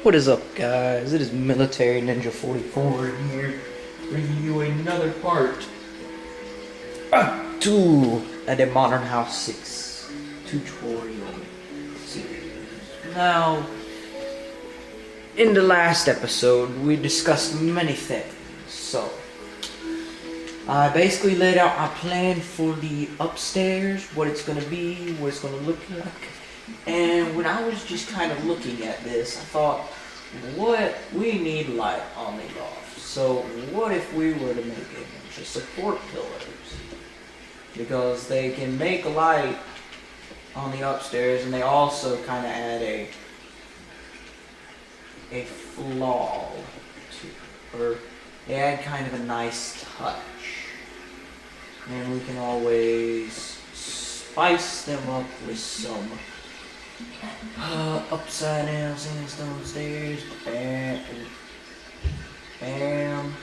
What is up, guys? It is Military Ninja 44 here, bringing you another part to the Modern House 6 tutorial series. Now, in the last episode, we discussed many things. So, I basically laid out my plan for the upstairs, what it's going to be, what it's going to look like. And when I was just kind of looking at this, I thought, what we need light on the loft. So what if we were to make a bunch of support pillars? Because they can make light on the upstairs, and they also kind of add a flaw to, or they add kind of a nice touch. And we can always spice them up with some upside down sandstone stairs. Bam, bam,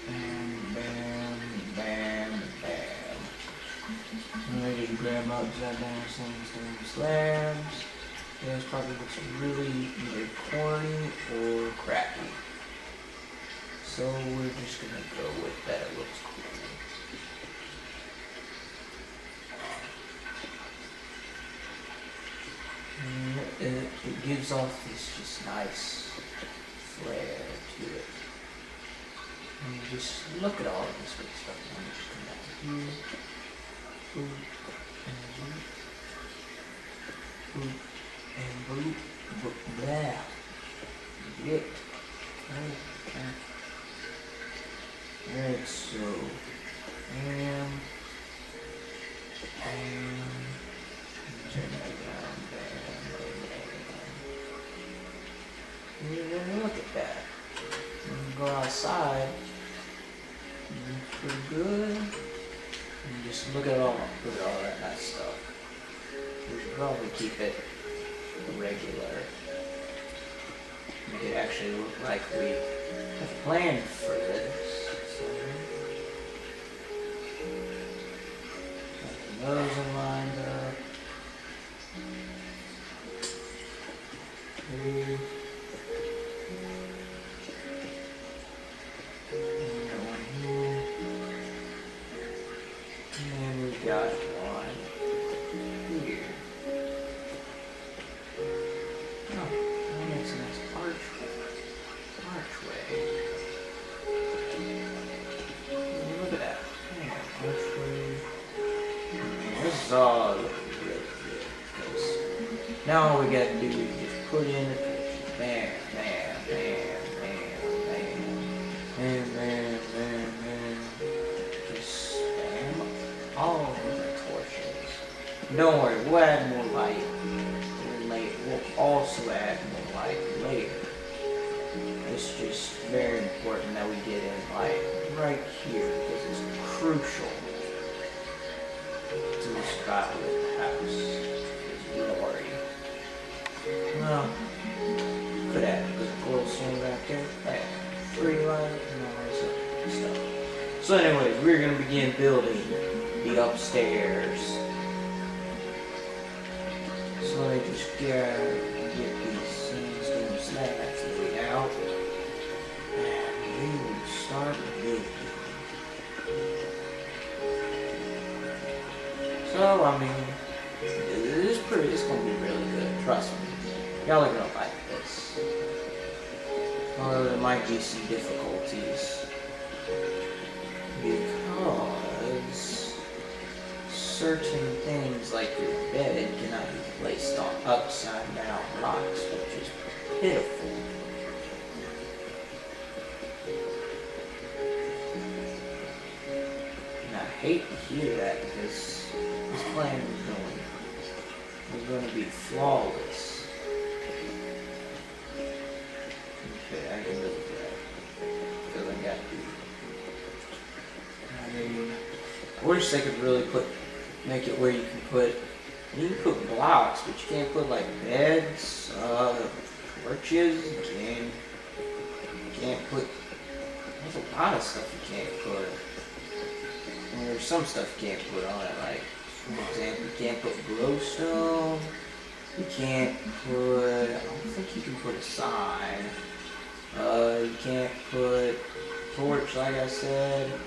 bam, bam, bam, bam. And I just grab upside down sandstone slabs. This probably looks really either corny or crappy. So we're just gonna go with that. It looks cool. It gives off this just nice flair to it. And you just look at all of this good stuff. I'm just come down here. Boop, and boop. Boop, and boop. Boop, there. Get. Okay. Alright, so. And turn that down. Look at that. When you go outside, it looks pretty good. And just look at all that nice stuff. We should probably keep it regular. Make it actually look like we have planned for this. So, got the nose lined up. Here. Got one here. Oh, that's a nice archway. Look at that. Yeah, archway. This is all looking really good. Now all we gotta do is just put in the picture. Bam, bam, bam, bam, bam. And bam, bam, bam. Just bam. All don't worry, we'll add more light later. We'll also add more light later. It's just very important that we get in light right here because it's crucial to the survival of the house. It's glory. Well, could add a little swing back there. Add free light and all this other stuff. So anyways, we're going to begin building the upstairs. So I just get these sandstone slabs laid out, and we will start building. So I mean, it's gonna be really good. Trust me, y'all are gonna like this. Although there might be some difficulties because certain things like your bed cannot be placed on upside down rocks, which is pitiful. And I hate to hear that because this plan was going to be flawless. Okay, I can live with that because I got to. I mean, I wish they could really make it where you can put blocks, but you can't put like beds, torches. You can't put. There's a lot of stuff you can't put. And there's some stuff you can't put on it, like for example, you can't put glowstone. You can't put, I don't think you can put a sign. You can't put torch, like I said. You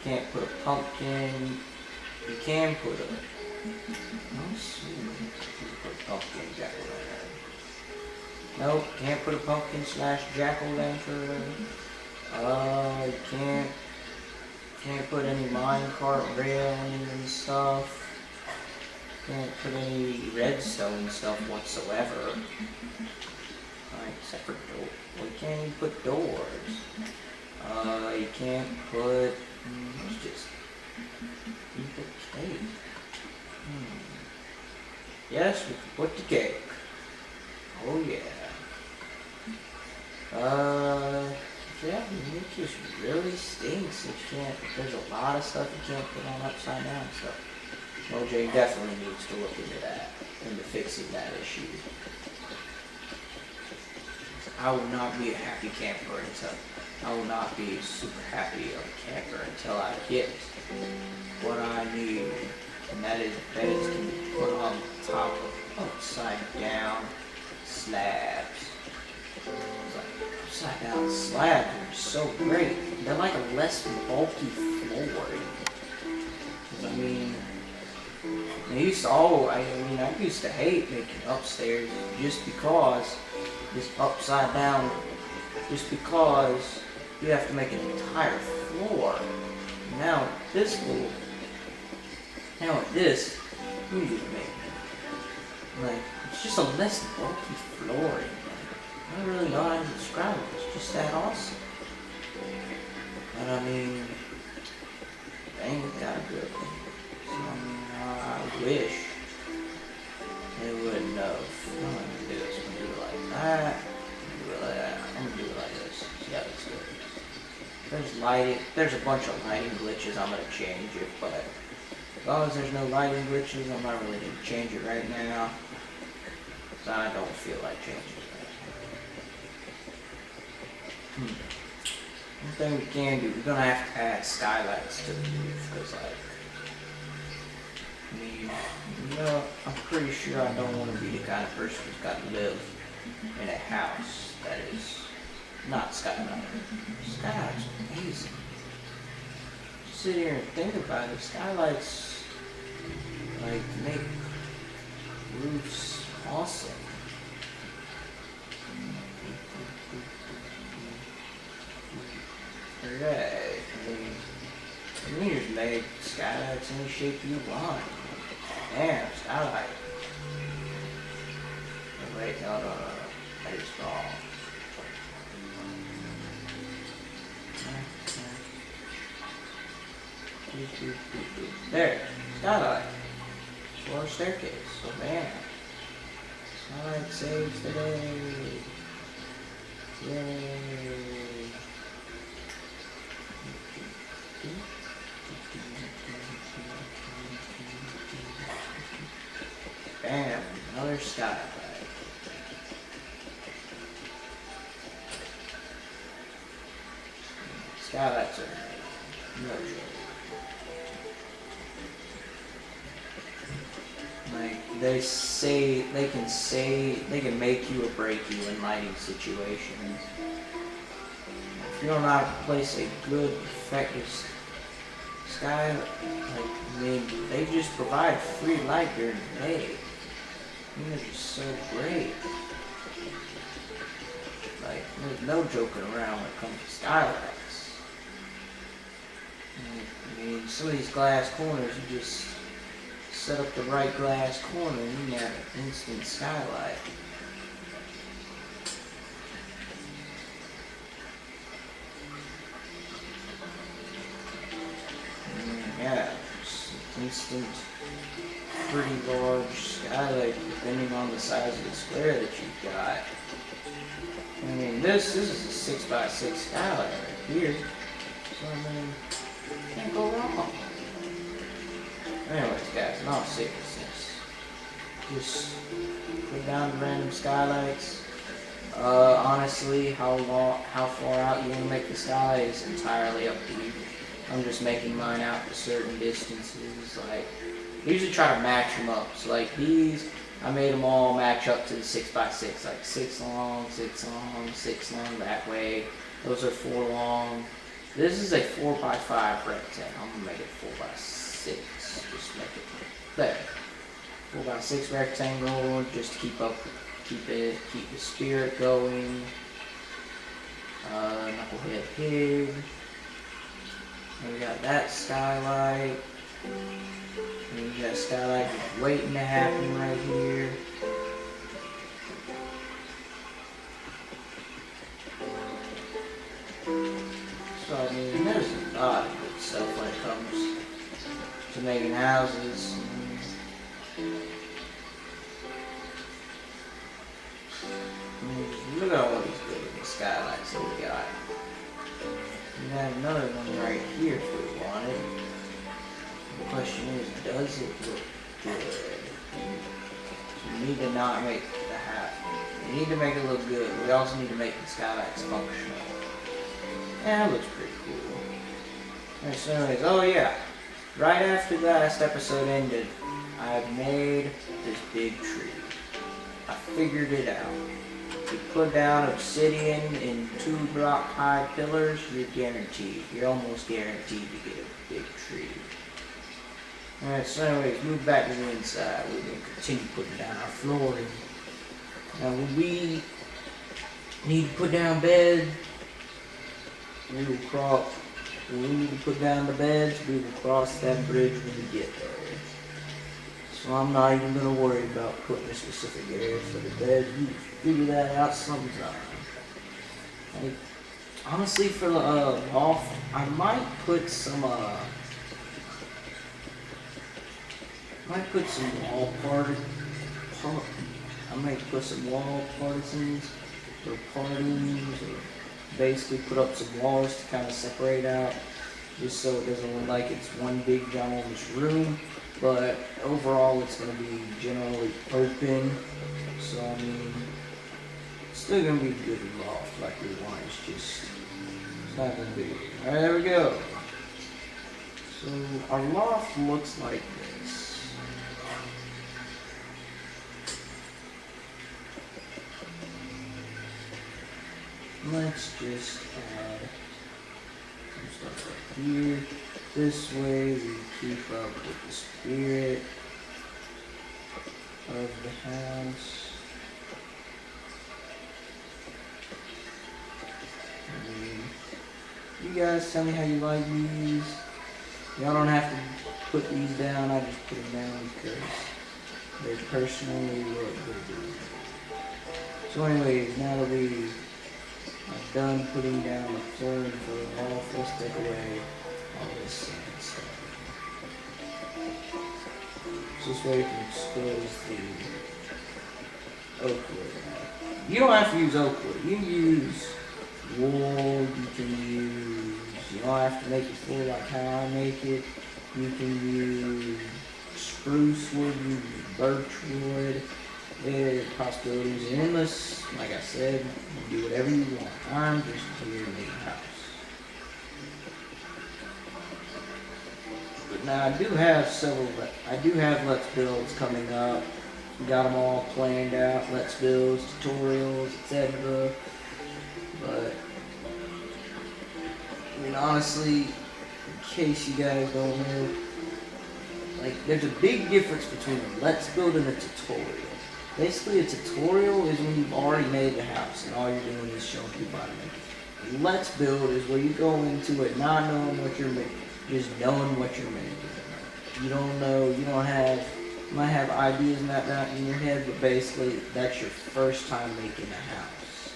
can't put a pumpkin. You can put a, let's see, you can put a pumpkin jack-o'-lantern. Nope, can't put a pumpkin / jack-o'-lantern. You can't put any minecart railing and stuff. Can't put any redstone stuff whatsoever. Except for doors. Well, you can't even put doors. You can't put, let's just eat the cake. Yes, we can put the cake. Oh yeah. Yeah, it just really stinks. You can't, there's a lot of stuff you can't put on upside down stuff. OJ definitely needs to look into that, into fixing that issue. I will not be a happy camper until, I will not be super happy of a camper until I get what I need. And that is beds to be put on top of upside down slabs. Upside down slabs are so great. They're like a less bulky flooring. I mean, I used to hate making upstairs just because it's upside down, just because you have to make an entire floor. Now with this, you need to make, it's just a less bulky flooring. I don't really know how to describe it. It's just that awesome. But I mean, dang, it got good. So I wish they wouldn't have. I'm gonna do this. I'm gonna do it like that. I'm gonna do it like that. I'm gonna do it like this. See how this goes. There's lighting. There's a bunch of lighting glitches. I'm gonna change it, but as long as there's no lighting glitches, I'm not really gonna change it right now. So I don't feel like changing it. One thing we can do, we're gonna have to add skylights to the roof, because I'm pretty sure I don't want to be the kind of person who's got to live in a house that is not skylight. Skylights are amazing. Just sit here and think about it. Skylights, make roofs awesome. Right. You can just make skylights any shape you want. Damn, skylight. Oh, wait, no. That is wrong. There, skylight. Floor staircase. So man. Skylight saves the day. Yay. Bam, another skylight. Skylights are no joke. They can make you or break you in lighting situations. If you don't know how to place a good, effective sky, they just provide free light during the day. They're just so great. There's no joking around when it comes to skylights. Some of these glass corners, you just set up the right glass corner and you can have an instant skylight. Yeah, instant, pretty large skylight depending on the size of the square that you've got. This is a 6x6 skylight right here. So can't go wrong. Anyways, guys, in all seriousness, just put down the random skylights. Honestly, how far out you want to make the skylight is entirely up to you. I'm just making mine out to certain distances. I usually try to match them up. So these, I made them all match up to the 6x6, like 6 long, 6 long, 6 long that way. Those are 4 long. This is a 4x5 rectangle. I'm gonna make it 4x6. Just make it there. 4x6 rectangle, just to keep the spirit going. Knucklehead pig. And we got that skylight. And we got a skylight just waiting to happen right here. So I mean, there's a lot of good stuff when it comes to making houses. Look at all these building skylights that we got. We got another one right here if we wanted. The question is, does it look good? So we need to not make the house. We need to make it look good. We also need to make the skylights functional. Yeah, it looks pretty cool. Alright, so anyways, oh yeah. Right after the last episode ended, I made this big tree. I figured it out. If you put down obsidian in 2 block high pillars, you're guaranteed. You're almost guaranteed to get a big tree. Alright, so anyways, move back to the inside. We're going to continue putting down our flooring. Now when we need to put down bed, we need to put down the beds, we will cross that bridge when we get there. So I'm not even going to worry about putting a specific area for the bed. You figure that out sometime. Like, honestly, for the loft, I might put some wall partisans or partings, or basically put up some walls to kind of separate out, just so it doesn't look like it's one big ginormous room. But overall, it's going to be generally open. So I mean, it's still going to be good loft like we want. It's not going to be. All right, there we go. So our loft looks like this. Let's just add some stuff right here. This way we keep up with the spirit of the house. You guys tell me how you like these. Y'all don't have to put these down, I just put them down because they personally look good. So anyways, now that we are done putting down the flooring for the wall, let's take away all this sand stuff. So this way we can expose the oak wood. You don't have to use oak wood. You can use wood, you don't have to make it full like how I make it. You can use spruce wood, you can use birch wood. The possibilities are endless. Like I said, you do whatever you want. I'm just here to make a house. But now I do have Let's Builds coming up. We got them all planned out. Let's Builds, tutorials, etc. But I mean, honestly, in case you guys don't know, like, there's a big difference between a Let's Build and a tutorial. Basically, a tutorial is when you've already made the house and all you're doing is showing people how to make it. A Let's Build is where you go into it not knowing what you're making, just knowing what you're making. You don't know, you might have ideas and that in your head, but basically, that's your first time making a house.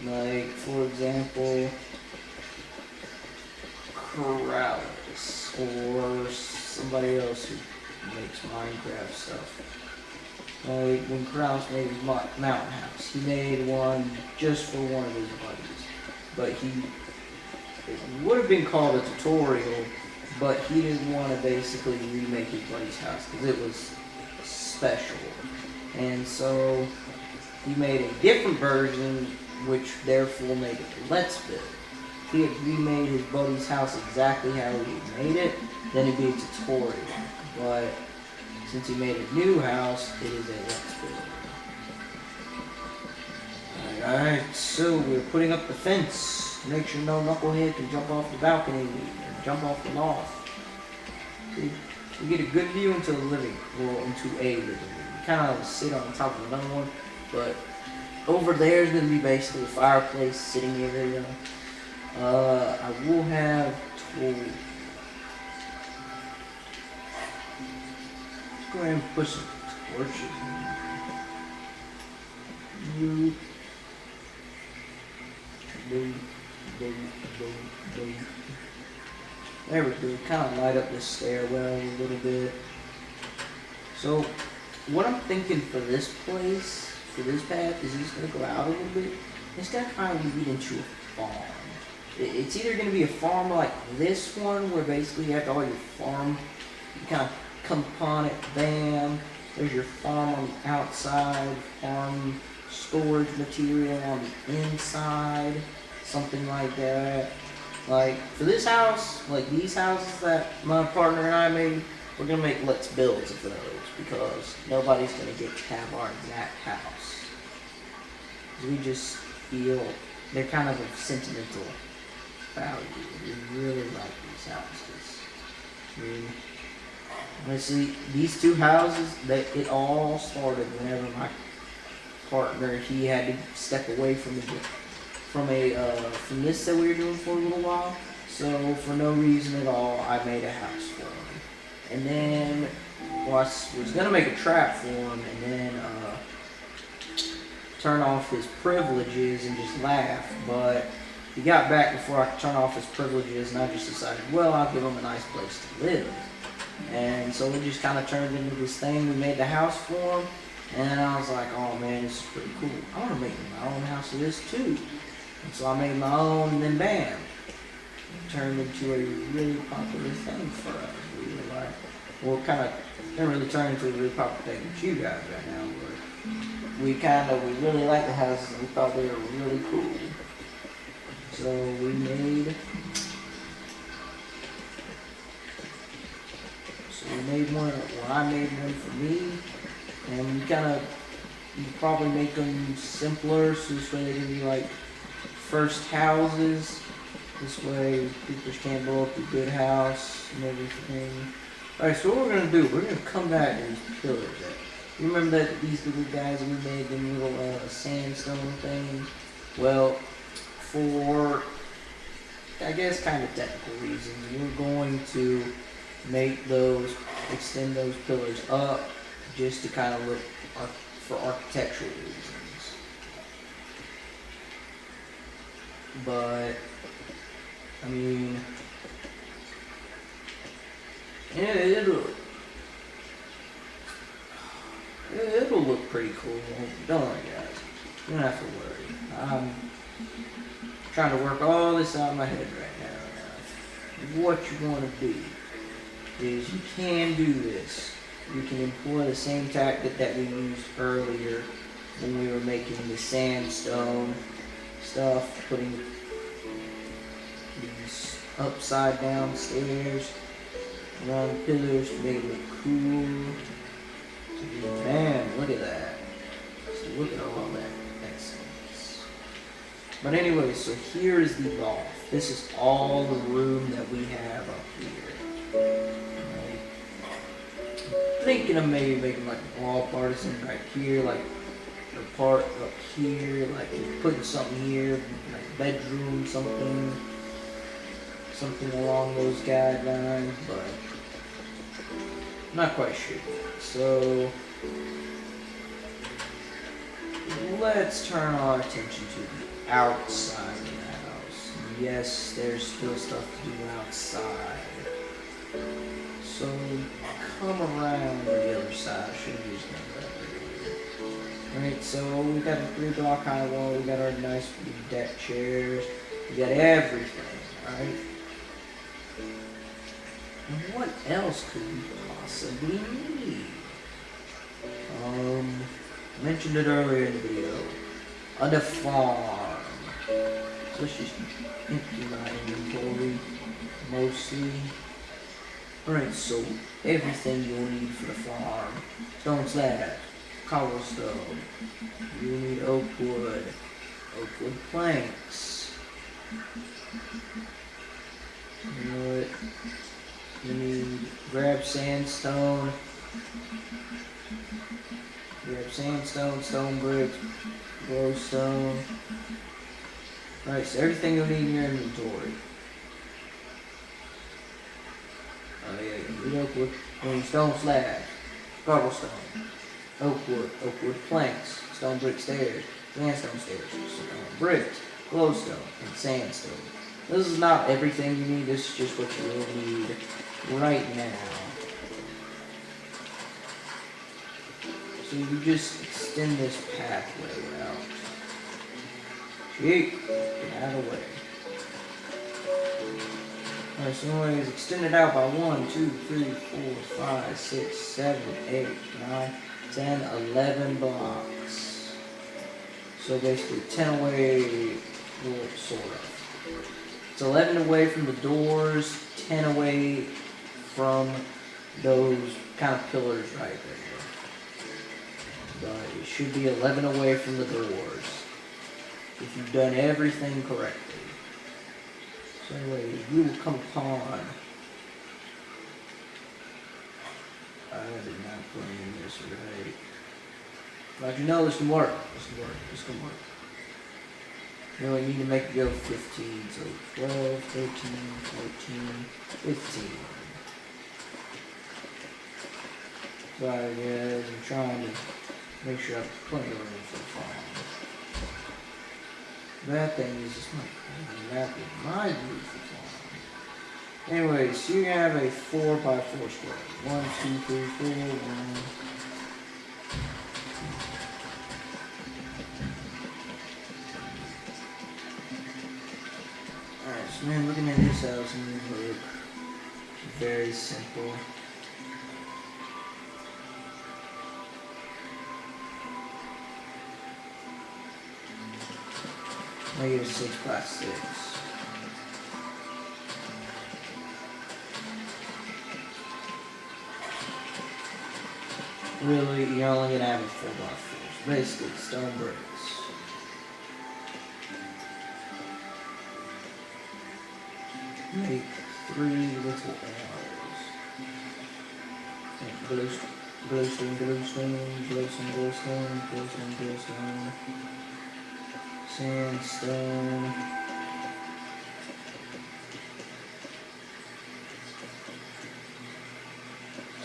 Like, for example, Corrales, or somebody else who makes Minecraft stuff. Like, when Corrales made his mountain house, he made one just for one of his buddies. But it would have been called a tutorial, but he didn't want to basically remake his buddy's house because it was special. And so he made a different version, which therefore made it a Let's Build. If he had remade his buddy's house exactly how he made it, then it'd be a tutorial. But since he made a new house, it is a let's build. Alright, so we're putting up the fence to make sure no knucklehead can jump off the balcony or jump off the loft. See, we get a good view into the living, well, into a living room. We kind of sit on top of another one, but over there is going to be basically a fireplace sitting area. I will have tools. Let's go ahead and put some torches in. There we go. Kind of light up this stairwell a little bit. So, what I'm thinking for this place, for this path, is it's going to go out a little bit. It's going to kind of lead into a farm. It's either going to be a farm like this one, where basically you have all your farm, you kind of come upon it, bam, there's your farm on the outside, farm storage material on the inside, something like that. Like, for this house, like these houses that my partner and I made, we're going to make let's builds of those, because nobody's going to get to have our exact house. We just feel they're kind of sentimental value. We really like these houses. I mean, honestly, these two houses, it all started whenever my partner, he had to step away from this that we were doing for a little while. So for no reason at all, I made a house for him. And then I was gonna make a trap for him, and then turn off his privileges and just laugh. But he got back before I could turn off his privileges, and I just decided, well, I'll give him a nice place to live. And so it just kind of turned into this thing. We made the house for him, and I was like, oh man, this is pretty cool. I want to make my own house of this too. And so I made my own, and then bam, it turned into a really popular thing for us. We were like, well, kind of, didn't really turn into a really popular thing with you guys right now, but we really liked the houses, and we thought they were really cool. So we made one, well, I made one for me, and you probably make them simpler, so this way they can be like first houses. This way people can't blow up the good house and everything. Alright, so what we're going to do, we're going to come back to these pillars. Remember that these little guys we made, them little sandstone things? Well, for, I guess, kind of technical reasons, we're going to extend those pillars up just to kind of look for architectural reasons. But, I mean, it'll look pretty cool. Don't worry, guys. You don't have to worry. I'm trying to work all this out in my head right now. What you want to do is you can do this. You can employ the same tactic that we used earlier when we were making the sandstone stuff, putting these upside down stairs around the pillars to make it look cool. Man, look at that. So look at all that excellence. But anyway, so here is the loft. This is all the room that we have up here. Thinking of maybe making like a wall partition right here, like the part up here, like putting something here, like bedroom, something along those guidelines, but not quite sure. So let's turn our attention to the outside of the house. Yes, there's still stuff to do outside. So come around the other side. I should have used that. Alright, so we got a 3-block high wall, we got our nice deck chairs, we got everything, alright? And what else could we possibly need? I mentioned it earlier in the video. On farm. So let's just empty my inventory mostly. Alright, so everything you'll need for the farm. Stone slab, cobblestone. You'll need oak wood planks. You know what? You need grab sandstone, stone bricks, glowstone. Alright, so everything you'll need in your inventory. Oh yeah, you need oak wood, you need stone slabs, cobblestone, oak wood planks, stone brick stairs, sandstone stairs, stone bricks, glowstone, and sandstone. This is not everything you need, this is just what you will need right now. So you just extend this pathway out. Get out of the way. Alright, so anyways, extend it out by 1, 2, 3, 4, 5, 6, 7, 8, 9, 10, 11 blocks. So basically 10 away, well, sort of. It's 11 away from the doors, 10 away from those kind of pillars right there. But it should be 11 away from the doors if you've done everything correctly. So anyways, we will come upon... I did not plan this right. But you know this can work. This can work. You only need to make it go 15, so 12, 13, 14, 15. Sorry guys, I'm trying to make sure I have plenty of room for the farm. That thing is just my beautiful farm. Anyway, so you have a 4x4 square. 1, 2, 3, 4, 1. Alright, so man, looking at this house and it look very simple. Make it a 6x6. Really, you're only gonna have a 4x4. Basically, stone bricks. Make 3 little arrows. Glowstone. Sandstone.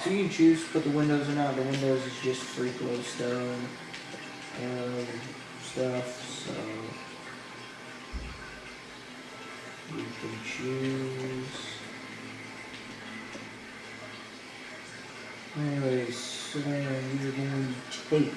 So you can choose to put the windows or not. The windows is just free glowstone stuff, so you can choose. Anyways, so then you're going to take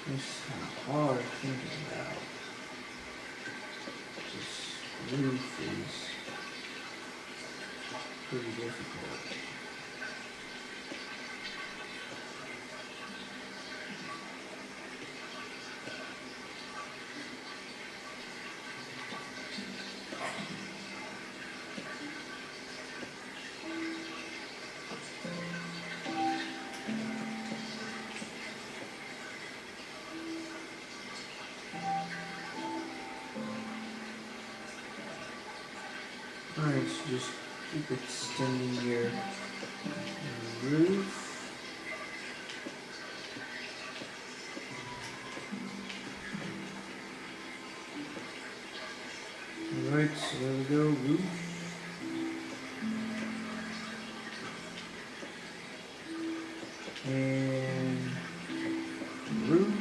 this is kind of hard thinking about. This roof is pretty difficult. Alright, so just keep extending your roof. Alright, so there we go, roof. And roof.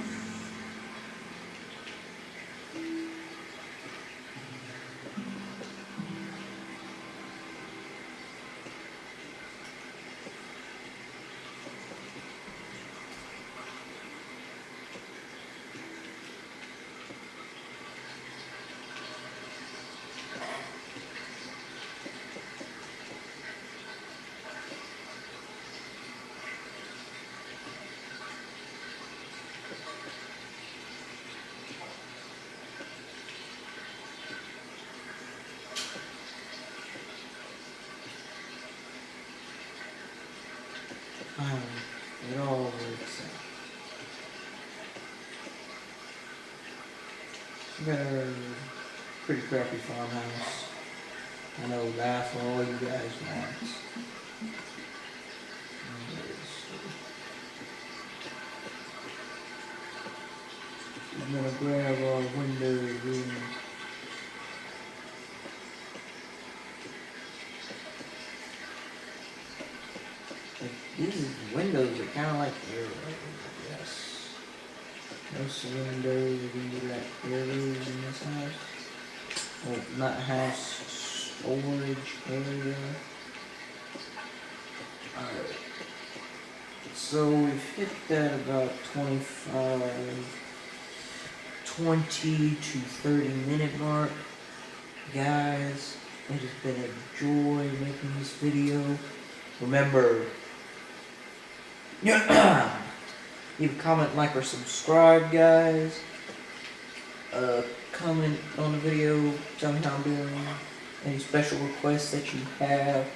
It all works out. We got a pretty crappy farmhouse. I know that's all you guys want. I'm gonna grab our window room. These windows are kind of like airways, I guess. Most windows are gonna be like airways in this house. Well, not house, storage area. Alright. So we've hit that about 20 to 30 minute mark. Guys, it has been a joy making this video. Remember, leave a comment, like, or subscribe, guys. Comment on the video, tell me how I'm doing. Any special requests that you have,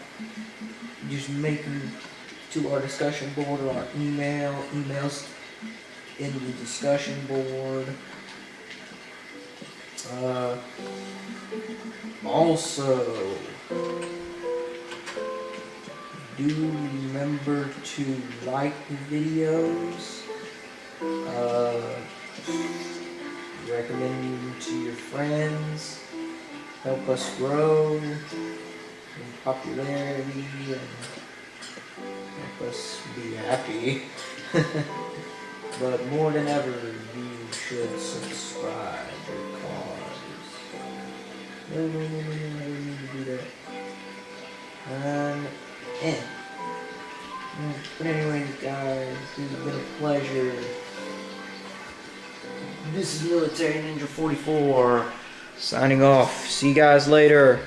just make them to our discussion board or our emails in the discussion board. Also, do remember to like the videos, recommend them to your friends, help us grow in popularity and help us be happy. But more than ever, you should subscribe because I don't need to do that. But anyways, guys, this has been a pleasure. This is Military Ninja 44 signing off. See you guys later.